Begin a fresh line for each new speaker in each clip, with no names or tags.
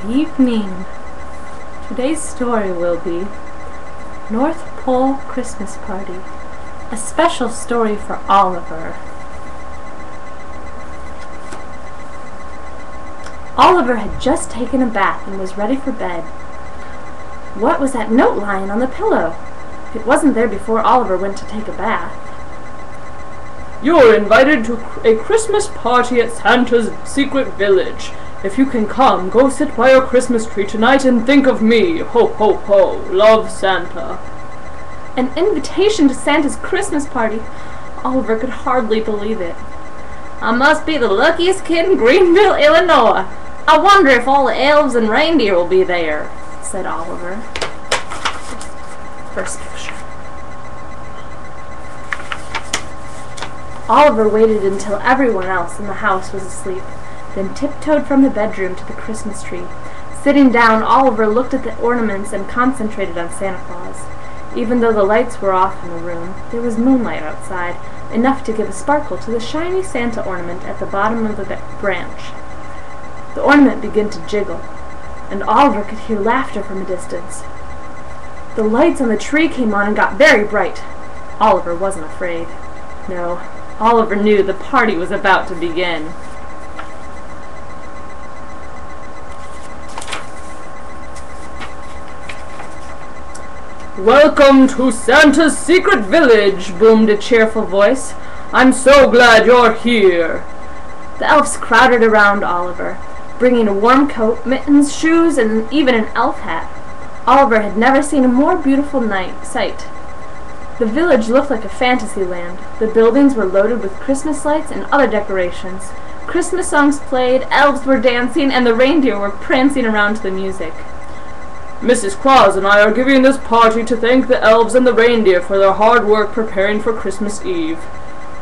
Good evening. Today's story will be North Pole Christmas Party, a special story for Oliver. Oliver had just taken a bath and was ready for bed. What was that note lying on the pillow? It wasn't there before Oliver went to take a bath.
You're invited to a Christmas party at Santa's secret village. If you can come, go sit by your Christmas tree tonight and think of me. Ho, ho, ho. Love, Santa.
An invitation to Santa's Christmas party. Oliver could hardly believe it.
I must be the luckiest kid in Greenville, Illinois. I wonder if all the elves and reindeer will be there,
said Oliver. First picture. Oliver waited until everyone else in the house was asleep, then tiptoed from the bedroom to the Christmas tree. Sitting down, Oliver looked at the ornaments and concentrated on Santa Claus. Even though the lights were off in the room, there was moonlight outside, enough to give a sparkle to the shiny Santa ornament at the bottom of the branch. The ornament began to jiggle, and Oliver could hear laughter from a distance. The lights on the tree came on and got very bright. Oliver wasn't afraid. No, Oliver knew the party was about to begin.
Welcome to Santa's secret village, boomed a cheerful voice. I'm so glad you're here.
The elves crowded around Oliver, bringing a warm coat, mittens, shoes, and even an elf hat. Oliver had never seen a more beautiful sight. The village looked like a fantasy land. The buildings were loaded with Christmas lights and other decorations. Christmas songs played, elves were dancing, and the reindeer were prancing around to the music.
Mrs. Claus and I are giving this party to thank the elves and the reindeer for their hard work preparing for Christmas Eve,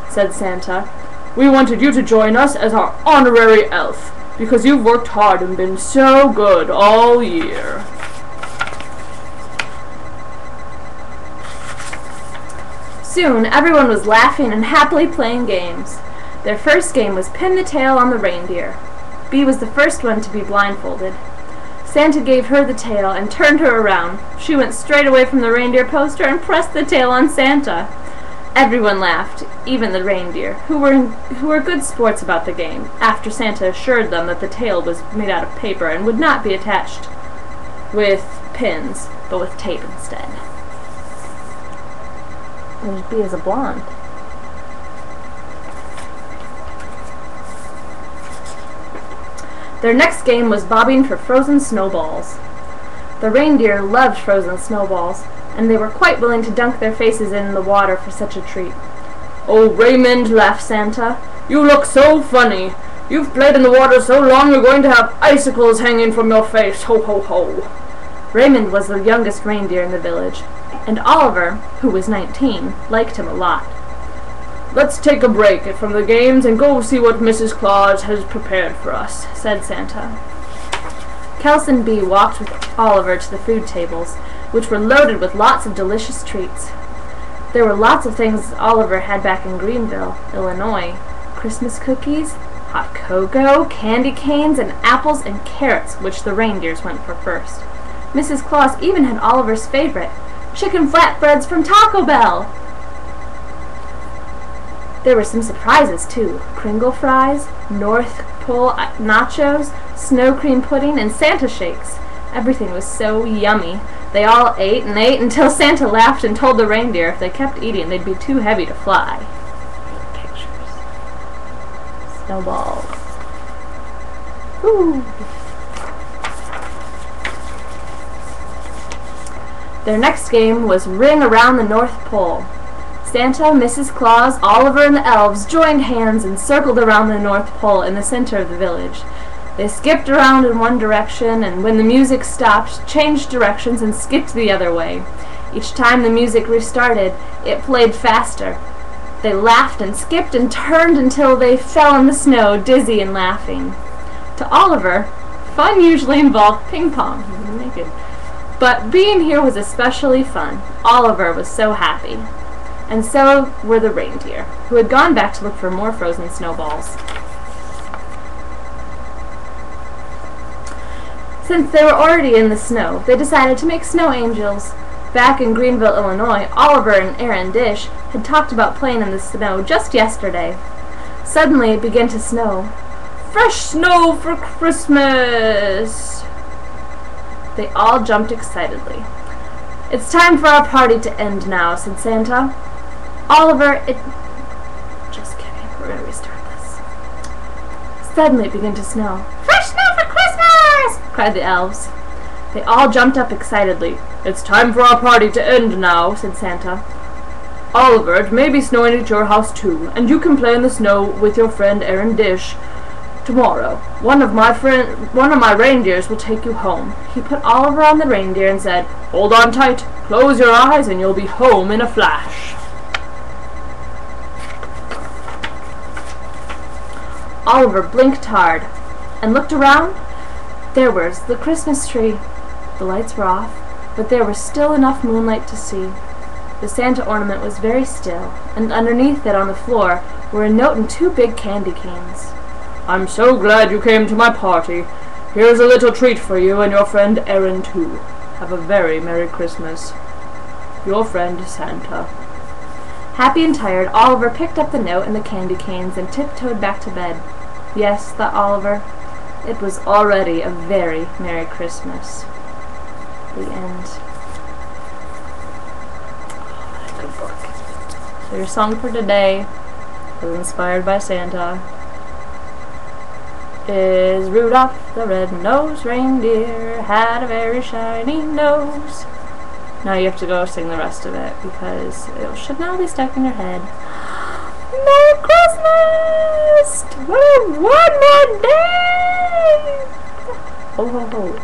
said Santa. We wanted you to join us as our honorary elf, because you've worked hard and been so good all year.
Soon, everyone was laughing and happily playing games. Their first game was pin the tail on the reindeer. Bee was the first one to be blindfolded. Santa gave her the tail and turned her around. She went straight away from the reindeer poster and pressed the tail on Santa. Everyone laughed, even the reindeer, who were good sports about the game, after Santa assured them that the tail was made out of paper and would not be attached with pins, but with tape instead.
There's Bee as a blonde.
Their next game was bobbing for frozen snowballs. The reindeer loved frozen snowballs, and they were quite willing to dunk their faces in the water for such a treat.
Oh, Raymond, laughed Santa, you look so funny. You've played in the water so long you're going to have icicles hanging from your face. Ho, ho, ho.
Raymond was the youngest reindeer in the village, and Oliver, who was 19, liked him a lot.
Let's take a break from the games and go see what Mrs. Claus has prepared for us, said Santa.
Kels and Bee walked with Oliver to the food tables, which were loaded with lots of delicious treats. There were lots of things Oliver had back in Greenville, Illinois. Christmas cookies, hot cocoa, candy canes, and apples and carrots, which the reindeers went for first. Mrs. Claus even had Oliver's favorite, chicken flatbreads from Taco Bell. There were some surprises, too. Kringle fries, North Pole nachos, snow cream pudding, and Santa shakes. Everything was so yummy. They all ate and ate until Santa laughed and told the reindeer if they kept eating, they'd be too heavy to fly.
Pictures. Snowballs.
Woo! Their next game was Ring Around the North Pole. Santa, Mrs. Claus, Oliver, and the elves joined hands and circled around the North Pole in the center of the village. They skipped around in one direction, and when the music stopped, changed directions and skipped the other way. Each time the music restarted, it played faster. They laughed and skipped and turned until they fell in the snow, dizzy and laughing. To Oliver, fun usually involved ping pong. Naked. But being here was especially fun. Oliver was so happy. And so were the reindeer, who had gone back to look for more frozen snowballs. Since they were already in the snow, they decided to make snow angels. Back in Greenville, Illinois, Oliver and Aaron Dish had talked about playing in the snow just yesterday. Suddenly it began to snow. "Fresh snow for Christmas!" They all jumped excitedly. "It's time for our party to end now," said Santa. "Oliver, Just kidding, we're going to restart this." Suddenly it began to snow. "Fresh snow for Christmas!" cried the elves. They all jumped up excitedly.
"It's time for our party to end now," said Santa. "Oliver, it may be snowing at your house too, and you can play in the snow with your friend Aaron Dish. Tomorrow, one of my reindeers will take you home."
He put Oliver on the reindeer and said,
"Hold on tight, close your eyes, and you'll be home in a flash."
Oliver blinked hard and looked around. There was the Christmas tree. The lights were off, but there was still enough moonlight to see. The Santa ornament was very still, and underneath it on the floor were a note and 2 big candy canes.
"I'm so glad you came to my party. Here's a little treat for you and your friend Aaron too. Have a very Merry Christmas. Your friend Santa."
Happy and tired, Oliver picked up the note and the candy canes and tiptoed back to bed. Yes, thought Oliver, it was already a very Merry Christmas. The end. Oh, good book. So your song for today was inspired by Santa. Is Rudolph the red-nosed reindeer had a very shiny nose. Now you have to go sing the rest of it because it should now be stuck in your head. Merry Christmas! One more day! Ho ho ho.